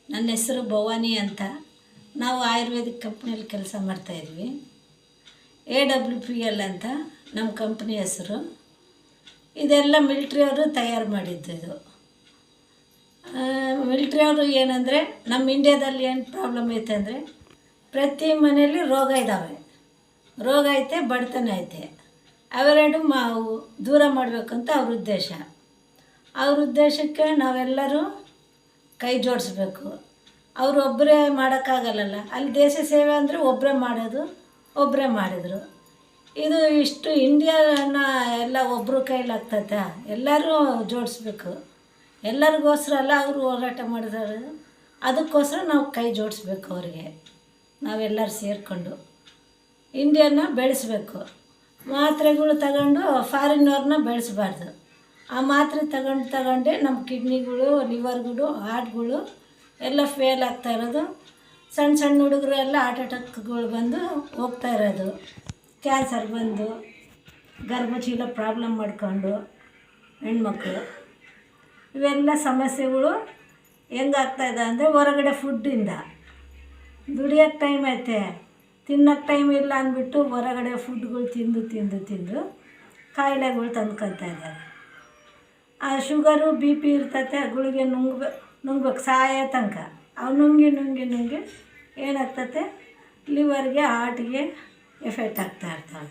ನನ್ನ ಹೆಸರು ಭವಾನಿ ಅಂತ. ನಾವು ಆಯುರ್ವೇದಿಕ್ ಕಂಪ್ನಿಯಲ್ಲಿ ಕೆಲಸ ಮಾಡ್ತಾಯಿದ್ವಿ. AWPL ಅಂತ ನಮ್ಮ ಕಂಪ್ನಿ ಹೆಸರು. ಇದೆಲ್ಲ ಮಿಲ್ಟ್ರಿಯವರು ತಯಾರು ಮಾಡಿದ್ದು. ಇದು ಮಿಲ್ಟ್ರಿಯವರು ಏನಂದರೆ, ನಮ್ಮ ಇಂಡ್ಯಾದಲ್ಲಿ ಏನು ಪ್ರಾಬ್ಲಮ್ ಐತೆ ಅಂದರೆ, ಪ್ರತಿ ಮನೆಯಲ್ಲಿ ರೋಗ ಇದ್ದಾವೆ. ರೋಗ ಐತೆ, ಬಡತನ ಐತೆ. ಅವೆರಡು ದೂರ ಮಾಡಬೇಕಂತ ಅವ್ರ ಉದ್ದೇಶ. ಅವ್ರ ಉದ್ದೇಶಕ್ಕೆ ನಾವೆಲ್ಲರೂ ಕೈ ಜೋಡಿಸ್ಬೇಕು. ಅವರು ಒಬ್ಬರೇ ಮಾಡೋಕ್ಕಾಗಲ್ಲಲ್ಲ. ಅಲ್ಲಿ ದೇಶ ಸೇವೆ ಅಂದರೆ ಒಬ್ಬರೇ ಮಾಡೋದು, ಒಬ್ಬರೇ ಮಾಡಿದರು. ಇದು ಇಷ್ಟು ಇಂಡಿಯಾನ ಎಲ್ಲ ಒಬ್ಬರು ಕೈಲಾಗ್ತೈತೆ. ಎಲ್ಲರೂ ಜೋಡಿಸ್ಬೇಕು. ಎಲ್ಲರಿಗೋಸ್ಕರ ಅಲ್ಲ ಅವರು ಹೋರಾಟ ಮಾಡಿದ್ದಾರೆ. ಅದಕ್ಕೋಸ್ಕರ ನಾವು ಕೈ ಜೋಡಿಸ್ಬೇಕು ಅವರಿಗೆ. ನಾವೆಲ್ಲರೂ ಸೇರಿಕೊಂಡು ಇಂಡಿಯಾನ ಬೆಳೆಸ್ಬೇಕು. ಮಾತ್ರೆಗಳು ತಗೊಂಡು ಫಾರಿನವ್ರನ್ನ ಬೆಳೆಸಬಾರ್ದು. ಆ ಮಾತ್ರೆ ತಗೊಂಡೇ ನಮ್ಮ ಕಿಡ್ನಿಗಳು, ಲಿವರ್ಗಳು, ಹಾರ್ಟ್ಗಳು ಎಲ್ಲ ಫೇಲ್ ಆಗ್ತಾ ಇರೋದು. ಸಣ್ಣ ಸಣ್ಣ ಹುಡುಗರು ಎಲ್ಲ ಹಾರ್ಟ್ ಅಟ್ಯಾಕ್ಗಳು ಬಂದು ಹೋಗ್ತಾ ಇರೋದು. ಕ್ಯಾನ್ಸರ್ ಬಂದು ಗರ್ಭಚೀಲ ಪ್ರಾಬ್ಲಮ್ ಮಾಡ್ಕೊಂಡು ಹೆಣ್ಮಕ್ಳು, ಇವೆಲ್ಲ ಸಮಸ್ಯೆಗಳು ಹೆಂಗಾಗ್ತಾಯಿದೆ ಅಂದರೆ, ಹೊರಗಡೆ ಫುಡ್ಡಿಂದ. ದುಡಿಯೋಕ್ಕೆ ಟೈಮ್ ಐತೆ, ತಿನ್ನೋಕ್ಕೆ ಟೈಮ್ ಇಲ್ಲ ಅಂದ್ಬಿಟ್ಟು ಹೊರಗಡೆ ಫುಡ್ಗಳು ತಿಂದು ಕಾಯಿಲೆಗಳು ತಂದ್ಕೊತಾ ಇದ್ದಾರೆ. ಆ ಶುಗರು BP ಇರ್ತೈತೆ, ಗುಳಿಗೆ ನುಂಗ್ಬೇಕು ಸಾಯೋ ತನಕ. ಅವು ನುಂಗಿ ಏನಾಗ್ತೈತೆ, ಲಿವರ್ಗೆ, ಹಾರ್ಟಿಗೆ ಎಫೆಕ್ಟ್ ಆಗ್ತಾ ಇರ್ತಾವೆ.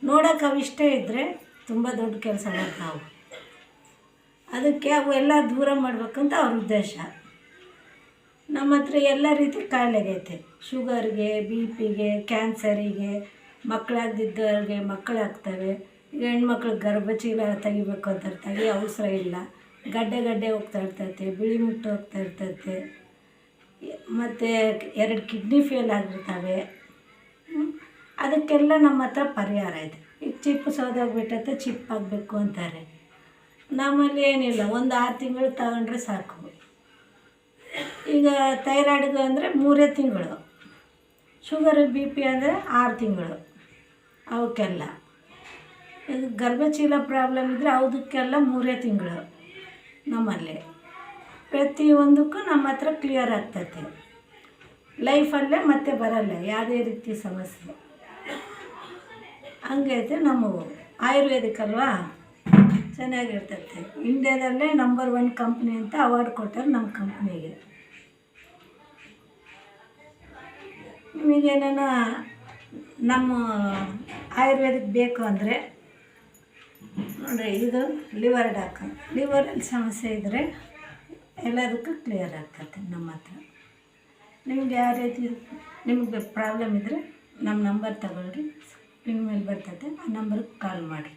ನೋಡೋಕೆ ಅವು ಇಷ್ಟೇ ಇದ್ದರೆ ತುಂಬ ದೊಡ್ಡ ಕೆಲಸ ಮಾಡ್ತಾವೆ. ಅದಕ್ಕೆ ಅವೆಲ್ಲ ದೂರ ಮಾಡಬೇಕಂತ ಅವ್ರ ಉದ್ದೇಶ. ನಮ್ಮ ಹತ್ರ ಎಲ್ಲ ರೀತಿ ಕಾಯಿಲೆಗೈತೆ. ಶುಗರ್ಗೆ, BPಗೆ, ಕ್ಯಾನ್ಸರಿಗೆ, ಮಕ್ಕಳಾಗದಿದ್ದವ್ರಿಗೆ ಮಕ್ಕಳಾಗ್ತವೆ. ಈಗ ಹೆಣ್ಮಕ್ಳು ಗರ್ಭಚೀಲ ತೆಗಿಬೇಕು ಅಂತ ತೆಗಿಯೋ ಅವಸರ ಇಲ್ಲ. ಗಡ್ಡೆ ಹೋಗ್ತಾ ಇರ್ತೈತೆ, ಬಿಳಿ ಮುಟ್ಟು ಹೋಗ್ತಾ ಇರ್ತೈತೆ, ಮತ್ತು 2 ಕಿಡ್ನಿ ಫೇಲ್ ಆಗಿರ್ತವೆ. ಅದಕ್ಕೆಲ್ಲ ನಮ್ಮ ಹತ್ರ ಪರಿಹಾರ ಇದೆ. ಈಗ ಚಿಪ್ಪು ಸೌದೋಗ್ಬಿಟ್ಟೈತೆ, ಚಿಪ್ ಆಗಬೇಕು ಅಂತಾರೆ. ನಮ್ಮಲ್ಲಿ ಏನಿಲ್ಲ, ಒಂದು 6 ತಿಂಗಳು ತಗೊಂಡ್ರೆ ಸಾಕು. ಈಗ ಥೈರಾಯ್ಡ್ಗೆ ಅಂದರೆ 3 ತಿಂಗಳು, ಶುಗರು BP ಅಂದರೆ 6 ತಿಂಗಳು. ಅವಕ್ಕೆಲ್ಲ ಇದು ಗರ್ಭಚೀಲ ಪ್ರಾಬ್ಲಮ್ ಇದ್ದರೆ ಅದಕ್ಕೆಲ್ಲ 3 ತಿಂಗಳು. ನಮ್ಮಲ್ಲಿ ಪ್ರತಿಯೊಂದಕ್ಕೂ ನಮ್ಮ ಹತ್ರ ಕ್ಲಿಯರ್ ಆಗ್ತೈತೆ. ಲೈಫಲ್ಲೇ ಮತ್ತೆ ಬರಲ್ಲ ಯಾವುದೇ ರೀತಿ ಸಮಸ್ಯೆ. ಹಂಗೈತೆ ನಮ್ಮವು. ಆಯುರ್ವೇದಿಕ್ ಅಲ್ವಾ, ಚೆನ್ನಾಗಿರ್ತೈತೆ. ಇಂಡ್ಯಾದಲ್ಲೇ ನಂಬರ್ 1 ಕಂಪ್ನಿ ಅಂತ ಅವಾರ್ಡ್ ಕೊಟ್ಟಾರೆ ನಮ್ಮ ಕಂಪ್ನಿಗೆ. ನಿಮಗೇನ ನಮ್ಮ ಆಯುರ್ವೇದಿಕ್ ಬೇಕು ಅಂದರೆ ನೋಡಿರಿ, ಇದು ಲಿವರ್ ಡಾಕ್ಟರ್. ಲಿವರಲ್ಲಿ ಸಮಸ್ಯೆ ಇದ್ದರೆ ಎಲ್ಲದಕ್ಕೂ ಕ್ಲಿಯರ್ ಆಗ್ತೈತೆ ನಮ್ಮ ಹತ್ರ. ನಿಮ್ಗೆ ಯಾವ ರೀತಿ ನಿಮಗೆ ಪ್ರಾಬ್ಲಮ್ ಇದ್ದರೆ ನಮ್ಮ ನಂಬರ್ ತಗೊಳ್ರಿ, ನಿಮ್ಮ ಮೇಲೆ ಬರ್ತೈತೆ. ಆ ನಂಬರ್ಗೆ ಕಾಲ್ ಮಾಡಿ.